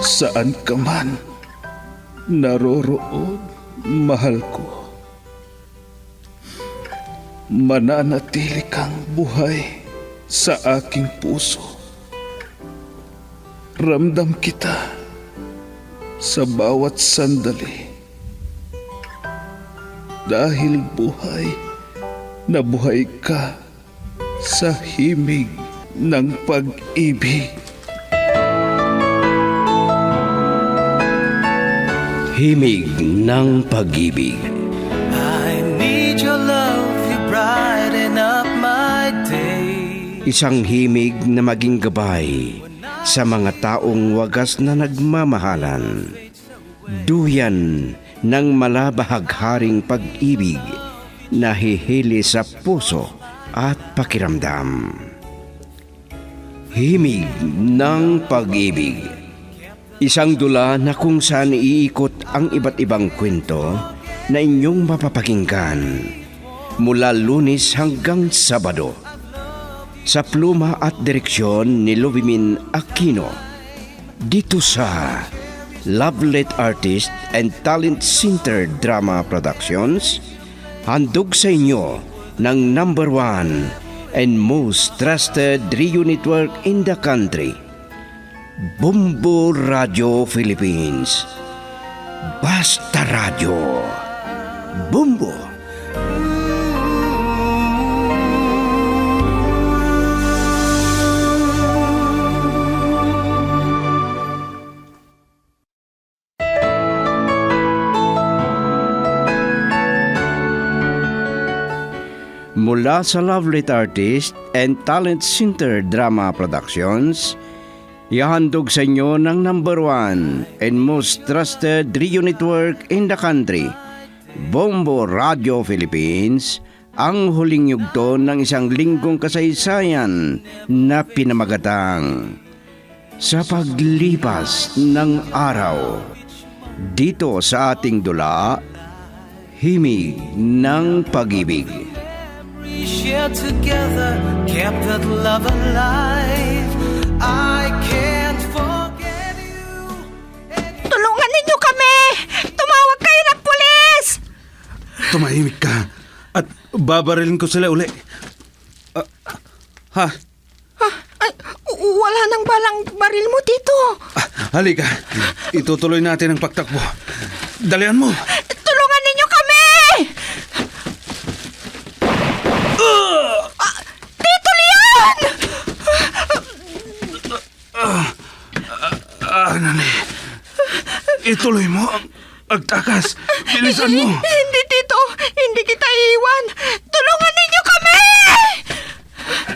Saan ka man naroroon, mahal ko. Mananatili kang buhay sa aking puso. Ramdam kita sa bawat sandali. Dahil buhay na buhay ka sa himig ng pag-ibig. Himig ng pag-ibig. I need your love, you brighten up my day. Isang himig na maging gabay sa mga taong wagas na nagmamahalan. Duyan ng malabahagharing pag-ibig na hihili sa puso at pakiramdam. Himig ng pag-ibig. Isang dula na kung saan iikot ang iba't ibang kwento na inyong mapapakinggan mula Lunes hanggang Sabado. Sa pluma at direksyon ni Luvimin Aquino. Dito sa Lovelet Artist and Talent Center Drama Productions, handog sa inyo ng #1 and most trusted radio network in the country, Bumbo Radio Philippines. Basta Radio. Bumbo. Mula sa Lovelet Artist and Talent Center Drama Productions, ihahandog sa inyo ng #1 and most trusted radio network in the country, Bombo Radio Philippines, ang huling yugto ng isang linggong kasaysayan na pinamagatang Sa Paglipas ng Araw. Dito sa ating dula, Himig ng Pag-ibig. We shared together, kept that love alive. I can't forget you. Tulungan ninyo kami! Tumawag kayo ng pulis! Tumahimik ka at babarilin ko sila uli. Ay, wala nang balang baril mo dito. Halika, itutuloy natin ang pagtakbo. Dalian mo! Tulungan ninyo kami! Tito Leon! Nani, ituloy mo ang agtakas. Bilisan mo! Hindi, Tito. Hindi kita iiwan. Tulungan ninyo kami!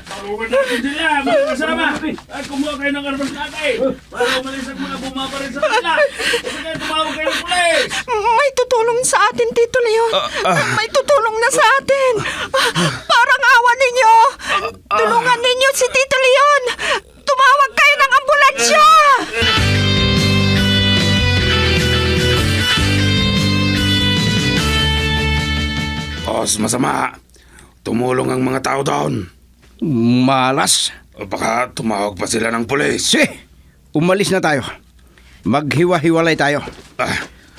Tulungan natin sila, mga kasama. At kumuha kayo ng arbas natin para umalis ang mga bumabaril sa kanila. Kasi tumawag kayo ng pulis. May tutulong sa atin, Tito Leon. May tutulong na sa atin. Parang awa ninyo. Tulungan ninyo si Tito Leon. Tumawag kayo ng ambulansya. Os, masama. Tumulong ang mga tao doon. Malas. Baka tumawag pa sila ng pulis. Umalis na tayo. Maghiwa-hiwalay tayo.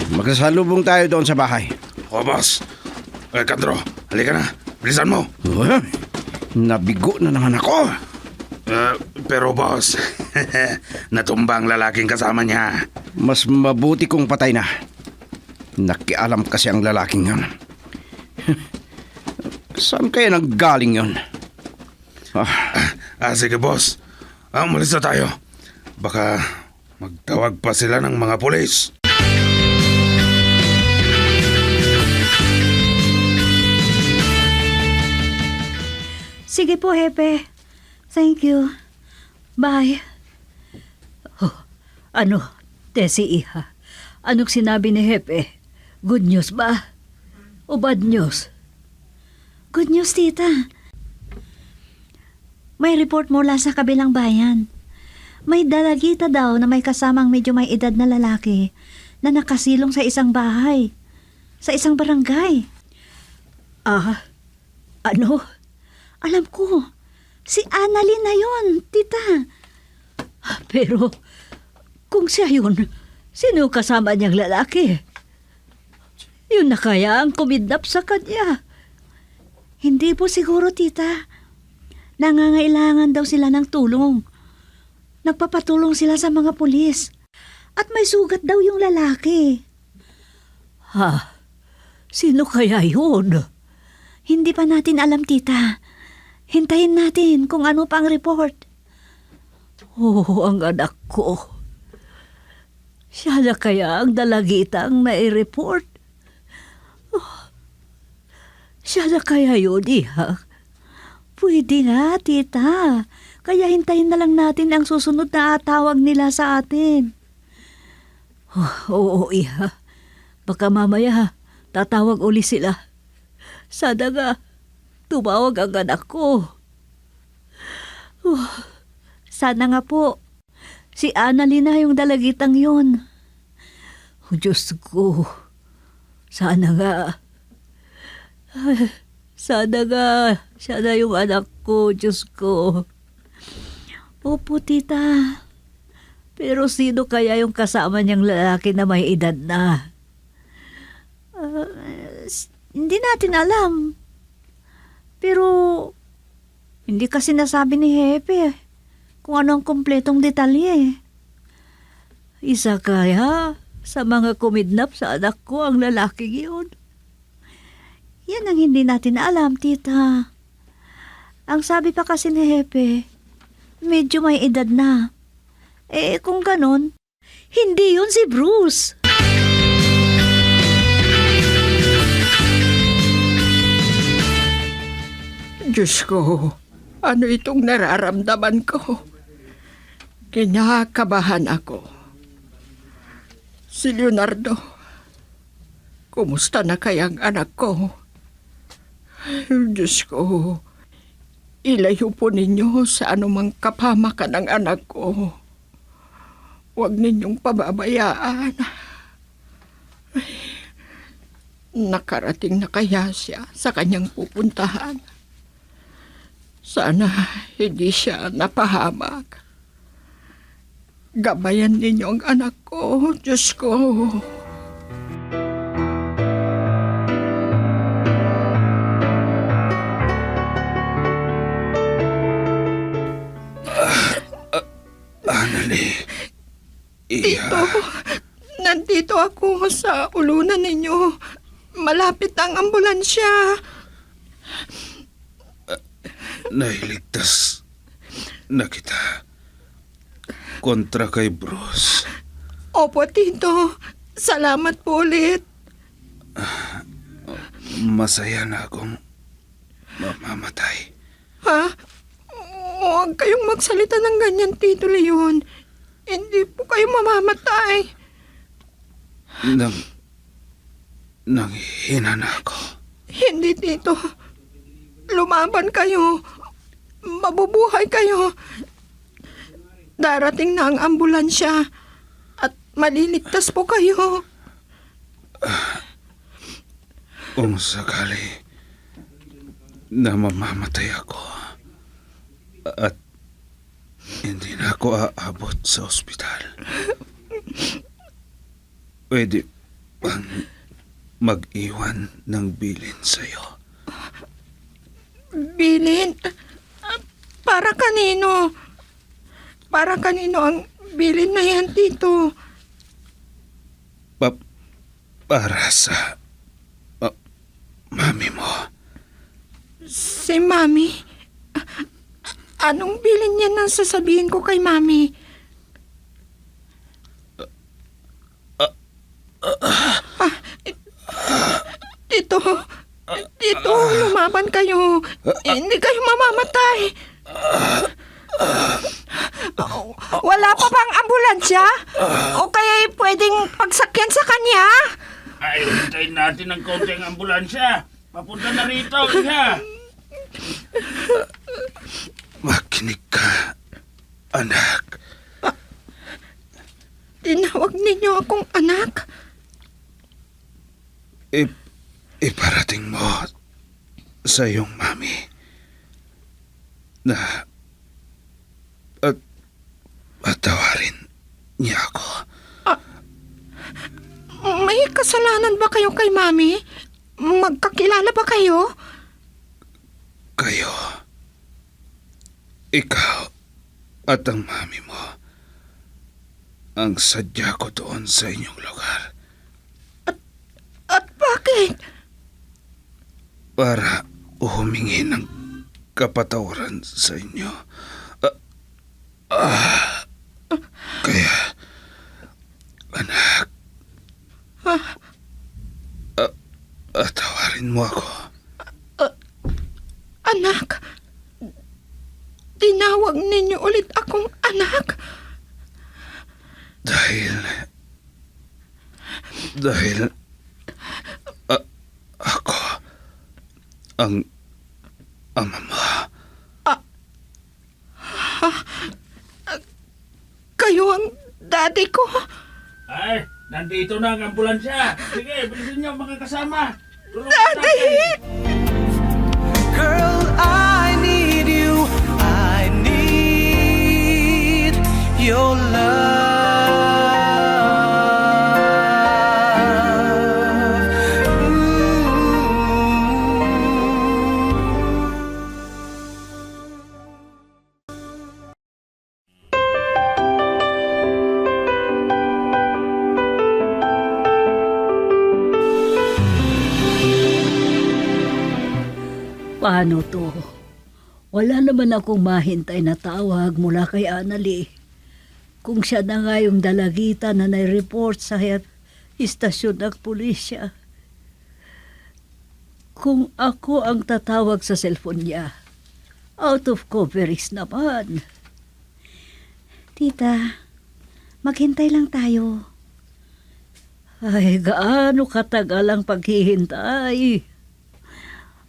Magsasalubong tayo doon sa bahay. O, boss. Kandro, halika na. Bilisan mo. Nabigo na naman ako. Pero, boss, natumba ang lalaking kasama niya. Mas mabuti kong patay na. Nakialam kasi ang lalaking yun. Saan kaya nanggaling yun? Sige, boss. Umalis na tayo. Baka magtawag pa sila ng mga pulis. Sige po, Hepe. Thank you. Bye. Ano, Tessie Iha? Anong sinabi ni Hepe? Good news ba? O bad news? Good news, tita. May report mula sa kabilang bayan. May dalagita daw na may kasamang medyo may edad na lalaki na nakasilong sa isang bahay, sa isang barangay. Ano? Alam ko, si Annalyn na yon, tita. Pero, Kung siya yun, sino kasama niyang lalaki? Yun na kaya ang kumidnap sa kanya. Hindi po siguro, tita. Nangangailangan daw sila ng tulong. Nagpapatulong sila sa mga pulis. At may sugat daw yung lalaki. Ha? Sino kaya yun? Hindi pa natin alam, tita. Hintayin natin kung ano pa ang report. Oh, ang anak ko. Siya na kaya ang dalagitang nai-report? Oh, siya na kaya yun, iha? Pwede nga, tita. Kaya hintayin na lang natin ang susunod na tawag nila sa atin. Oo, iha. Baka mamaya, tatawag uli sila. Sana nga, tumawag ang anak ko. Sana nga po, si Annalyn na yung dalagitang yun. Diyos ko, sana nga. Sana nga, siya na yung anak ko, Diyos ko. Opo, tita. Pero sino kaya yung kasama niyang lalaki na may edad na? Hindi natin alam. Pero, hindi kasi nasabi ni Hepe kung ano ang kumpletong detalye. Isa kaya sa mga kumidnap sa anak ko ang lalaking yun? Yan ang hindi natin alam, tita. Ang sabi pa kasi ni Hepe, medyo may edad na. Kung ganon, hindi yun si Bruce. Diyos ko, ano itong nararamdaman ko? Kinakabahan ako. Si Leonardo, kumusta na kayang anak ko? Diyos ko, ilayo po ninyo sa anumang kapamakan ng anak ko. Huwag ninyong pababayaan. Ay, nakarating na kaya siya sa kanyang pupuntahan? Sana hindi siya napahamak. Gabayan ninyo ang anak ko, Diyos ko. Annalyn. Tito, nandito ako sa ulunan ninyo. Malapit ang ambulansya. Nailigtas na kita kontra kay Bruce. Opo, Tito. Salamat po ulit. Masaya na akong mamamatay. Ha? Huwag kayong magsalita ng ganyan, Tito Leon. Hindi po kayo mamamatay. Nanghihina na ako. Hindi, Tito. Lumaban kayo. Mabubuhay kayo. Darating na ang ambulansya at maliligtas po kayo. Kung sakali na mamamatay ako at hindi na ako aabot sa ospital, pwede bang mag-iwan ng bilin sa'yo? Bilin? Para kanino? Para kanino ang bilin na yan, Tito? Para sa mami mo. Si Mami? Anong bilin yan ang sasabihin ko kay Mami? Tito, lumaban kayo. Hindi kayo mamamatay. Wala pa bang ambulansya? O kaya pwedeng pagsakyan sa kanya? Ay, hintayin natin ng konting ambulansya. Papunta na rito, iha. Makinig ka, anak. Tinawag ninyo akong anak? Iparating mo sa iyong mami na at patawarin niya ako. May kasalanan ba kayo kay Mami? Magkakilala ba kayo? Kayo, ikaw at ang mami mo, ang sadya ko doon sa inyong lugar At bakit? para humingi ng kapatawaran sa inyo. Kaya, anak, tawarin mo ako. Anak, tinawag ninyo ulit akong anak. Dahil ako ang ama mo. Kayo ang daddy ko. Ay, nandito na ang ambulansya. Sige, bilisin niyo mga kasama. Tulungan Daddy! natin. Girl, I need you. I need your love. Paano to? Wala naman akong mahintay na tawag mula kay Annalie. Kung siya na nga yung dalagita na nai-report sa istasyon ng pulisya. Kung ako ang tatawag sa cellphone niya, out of coverage naman. Tita, maghintay lang tayo. Ay, gaano katagal ang paghihintay?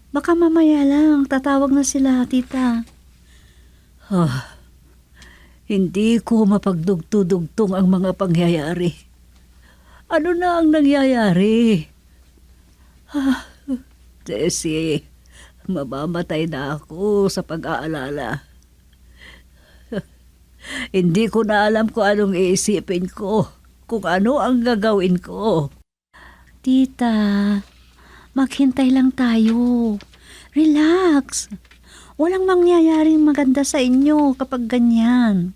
Baka mamaya lang, tatawag na sila, tita. Hindi ko mapagdugtong ang mga pangyayari. Ano na ang nangyayari? Tessie, mamamatay na ako sa pag-aalala. Hindi ko na alam kung anong iisipin ko, kung ano ang gagawin ko. Tita, maghintay lang tayo. Relax. Walang mangyayaring maganda sa inyo kapag ganyan.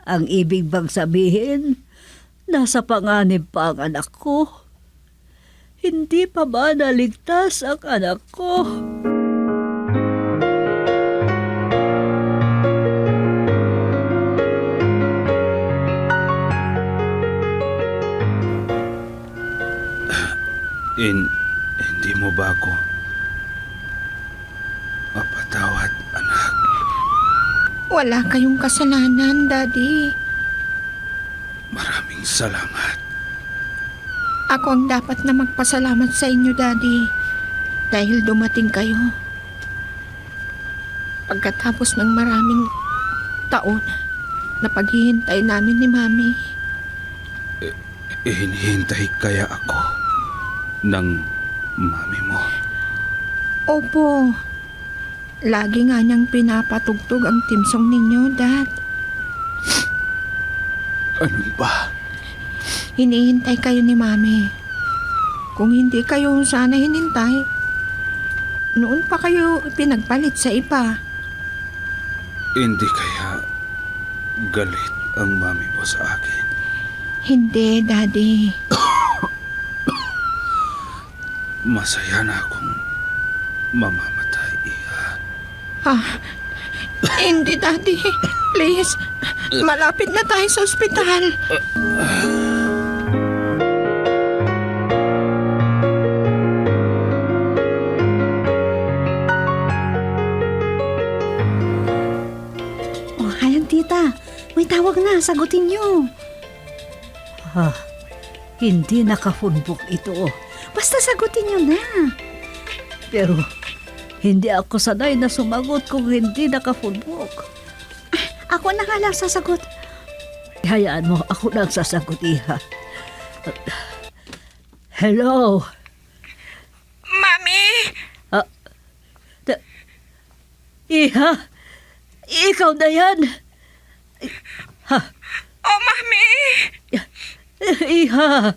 Ang ibig bang sabihin, nasa panganib pa ang anak ko? Hindi pa ba naligtas ang anak ko? Hindi mo ba ako mapatawad, anak? Wala kayong kasalanan, Daddy. Maraming salamat. Ako ang dapat na magpasalamat sa inyo, Daddy. Dahil dumating kayo. Pagkatapos ng maraming taon na paghihintay namin ni Mami. Hinihintay kaya ako ng mami mo? Opo. Lagi nga niyang pinapatugtog ang timsong ninyo, Dad. Ano ba? Hinihintay kayo ni Mami. Kung hindi kayo sana hinintay, noon pa kayo pinagpalit sa iba. Hindi kaya galit ang mami mo sa akin? Hindi, Daddy. Masaya na akong mamamatay, Iha. Hindi, Daddy. Please, malapit na tayo sa ospital. Oh, ayan, tita. May tawag na. Sagutin niyo. Hindi nakafunbok ito. Basta sagutin niyo na. Pero hindi ako sanay na sumagot kung hindi nakafunbok. Ako na nga lang sasagot. Hayaan mo, ako na ang sasagot, Iha. Hello? Mami! Iha? Ikaw na yan? Oh, Mami! Iha.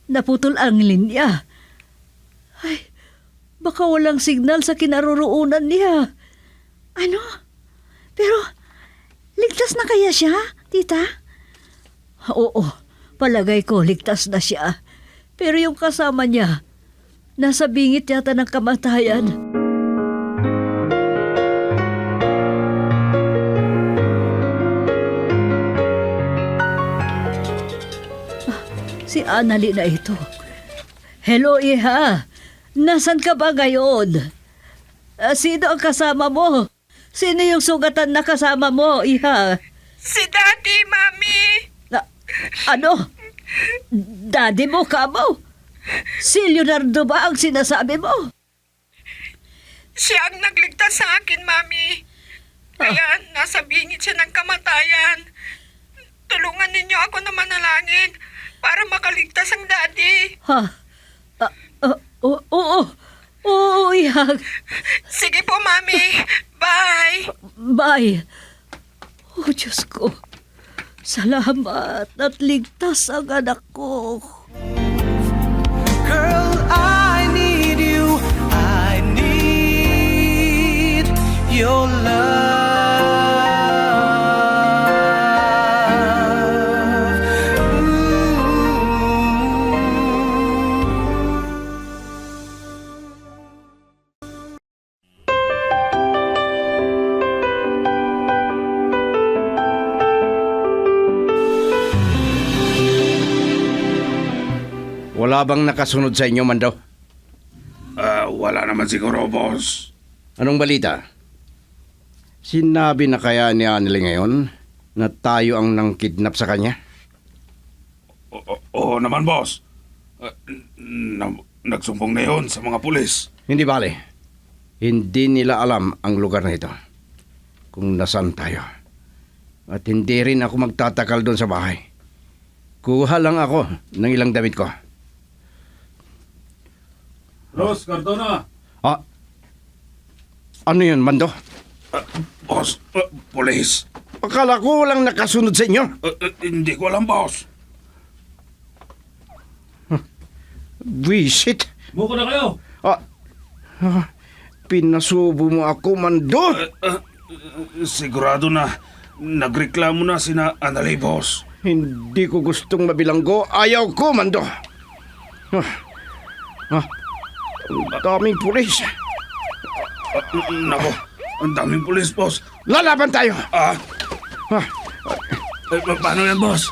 Naputol ang linya. Ay, baka walang signal sa kinaroroonan niya. Ano? Pero, ligtas na kaya siya, tita? Oo, palagay ko ligtas na siya. Pero yung kasama niya, nasa bingit yata ng kamatayan. Si Annalie na ito. Hello, Iha. Nasaan ka ba ngayon? Sino ang kasama mo? Sino yung sugatan na kasama mo, Iha? Si Daddy, Mami! Ano? Daddy mo, kamo? Si Leonardo ba ang sinasabi mo? Siya ang nagligtas sa akin, Mami. Kaya nasa bingit siya ng kamatayan. Tulungan ninyo ako na manalangin para makaligtas ang Daddy. Ha? Oo. Oo, Iha. Sige po, Mami. Bye! Bye. Oh, Diyos ko. Salamat at ligtas ang anak ko. Girl, I need you. I need your love. Wala bang nakasunod sa inyo, Mando? Wala naman siguro, boss. Anong balita? Sinabi na kaya ni Annalie ngayon na tayo ang nang-kidnap sa kanya? Oo naman, boss. Nagsumbong na yun sa mga pulis. Hindi bale. Hindi nila alam ang lugar na ito. Kung nasaan tayo. At hindi rin ako magtatakal doon sa bahay. Kuha lang ako ng ilang damit ko. Ros, Cardona. Ah, ano yun, Mando? Boss, pulis. Akala ko walang nakasunod sa inyo. Hindi ko alam, boss. Visit. Muko na kayo. Pinasubo mo ako, Mando. Sigurado na nagreklamo na sina Annalie, boss. Hindi ko gustong mabilanggo. Ayaw ko, Mando. Ang daming pulis. Nako, ang daming pulis, boss. Lalaban tayo. Paano yan, boss?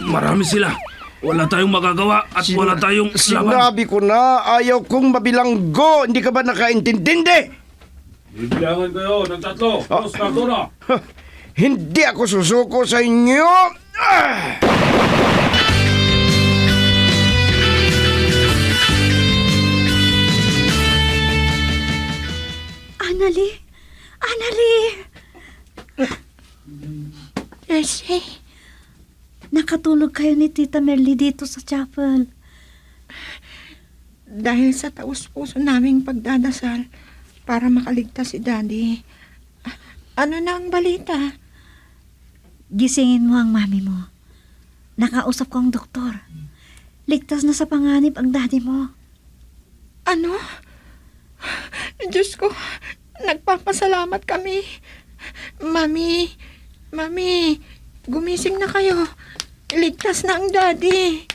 Marami sila. Wala tayong magagawa at wala tayong laban. Sinabi ko na ayaw kong mabilanggo. Hindi ka ba nakaintindi? Bibilangan kayo ng 3. Ros, Cardona. Hindi ako susuko sa inyo. Annalie! Annalie! Leslie, Nakatulog kayo ni Tita Merly dito sa chapel. dahil sa taus-puso naming pagdadasal para makaligtas si Daddy. Ano na ang balita? Gisingin mo ang mami mo. Nakausap ko ang doktor. Ligtas na sa panganib ang daddy mo. Ano? Diyos ko, nagpapasalamat kami. Mami, gumising na kayo. Ligtas na ang Daddy.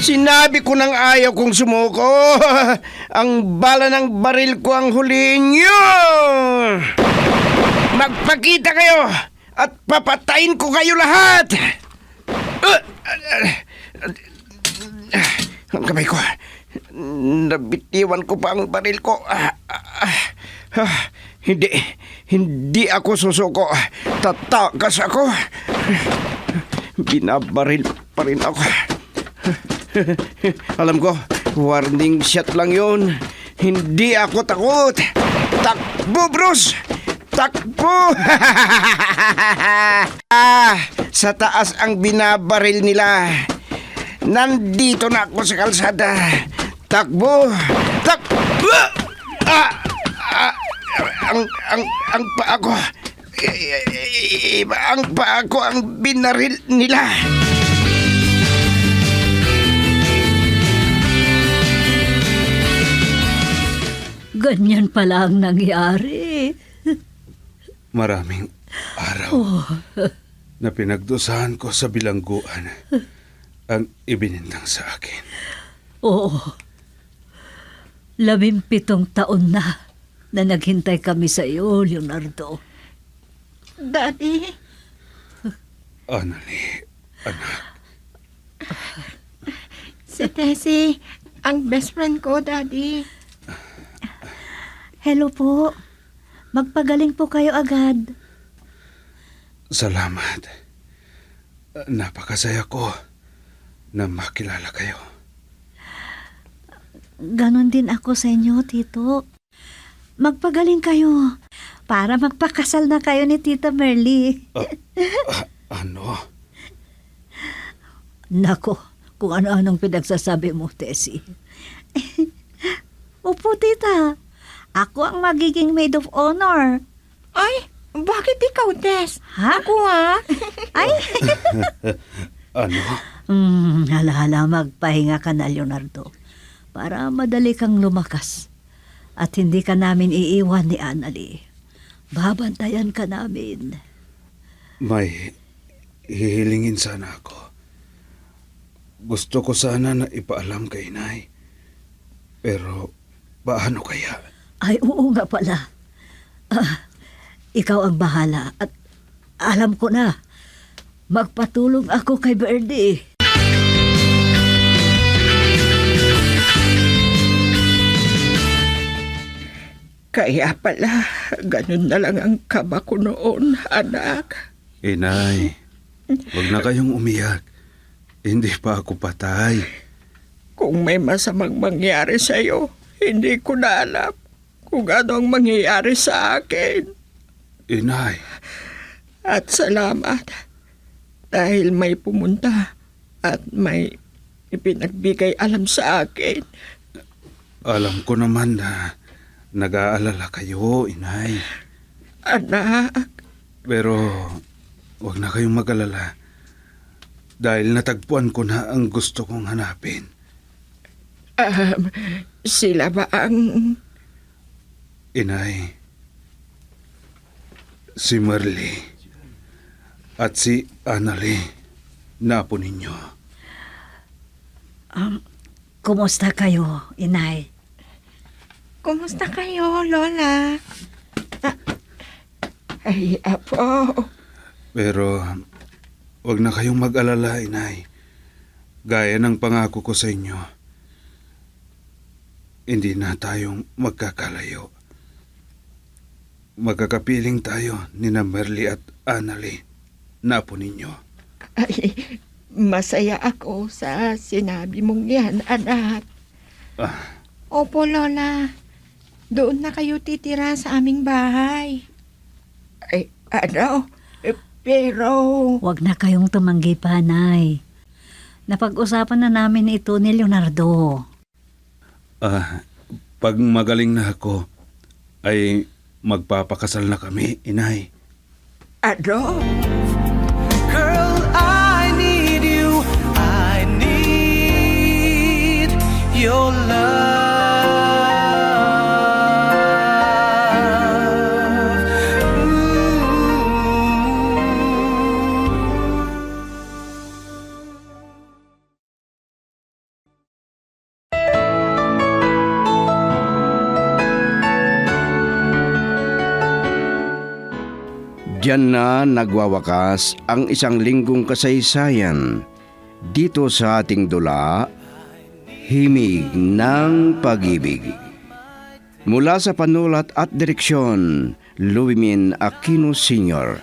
Sinabi ko nang ayaw kong sumuko. Ang bala ng baril ko ang huliin nyo. Magpakita kayo at papatayin ko kayo lahat. Ang kamay ko. Nabitiwan ko pa ang baril ko. Hindi ako susuko. Tatakas ako. Binabaril pa rin ako. Alam ko, warning shot lang yun. Hindi ako takot. Takbo, Bruce! Takbo! Sa taas ang binabaril nila. Nandito na ako sa kalsada. Takbo! Takbo! Ang paa ko. Ang paa ko ang binaril nila. Ganyan pala ang nangyari. Maraming araw na pinagdusahan ko sa bilangguan ang ibinintang sa akin. Oo. 17 taon na naghintay kami sa iyo, Leonardo. Daddy, Annalie, anak, si Tessie, ang best friend ko, Daddy. Hello po. Magpagaling po kayo agad. salamat. Napakasaya ko na makilala kayo. Ganon din ako sa inyo, Tito. Magpagaling kayo para magpakasal na kayo ni Tita Merly. Ano? Nako, kung ano-anong pinagsasabi mo, Tessie. Opo, Tita. Ako ang magiging maid of honor. Ay, bakit ikaw, Tess? Ha? Ako, ha? Ay! Ano? Hala-hala, magpahinga ka na, Leonardo. Para madali kang lumakas. At hindi ka namin iiwan ni Annalie. Babantayan ka namin. May hihilingin sana ako. Gusto ko sana na ipaalam kay Inay. Pero paano kaya? Ay, oo nga pala. Ikaw ang bahala at alam ko na. Magpatulong ako kay Birdie. Kaya pala, ganun na lang ang kaba ko noon, anak. Inay, huwag na kayong umiyak. Hindi pa ako patay. Kung may masamang mangyari sa'yo, hindi ko na alam kung ano ang mangyayari sa akin. Inay, At salamat dahil may pumunta at may ipinagbigay alam sa akin. alam ko naman na nag-aalala kayo, Inay. Anak, Pero huwag na kayong mag-alala. Dahil natagpuan ko na ang gusto kong hanapin. sila ba ang... Inay, si Merly at si Annalie, napo ninyo. Kumusta kayo, Inay? Kumusta kayo, Lola? Ay, apo. Pero huwag na kayong mag-alala, Inay. Gaya ng pangako ko sa inyo, hindi na tayong magkakalayo. Magkakapiling tayo ni na Merly at Annalie, napo ninyo. Ay, masaya ako sa sinabi mong yan, anak. Opo, Lola. Doon na kayo titira sa aming bahay. Ay, ano? Pero... Huwag na kayong tumanggi pa, Nay. Napag-usapan na namin ito ni Leonardo. Pag magaling na ako, ay magpapakasal na kami, Inay. Ano? Girl, I need you. I need your love. Diyan na nagwawakas ang isang linggong kasaysayan dito sa ating dula, Himig ng Pag-ibig. Mula sa panulat at direksyon, Luimin Aquino Sr.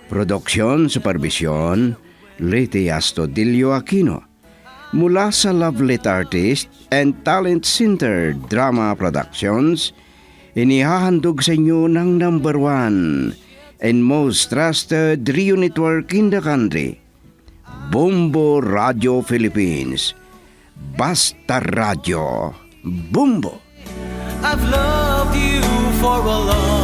Produksyon, supervisyon, Leti Astudillo Aquino. Mula sa Lovelet Artist and Talent Center Drama Productions, inihahandog sa inyo ng number 1 and most trusted radio network in the country, Bombo Radio Philippines. Basta Radio. Bumbo! I've loved you for a long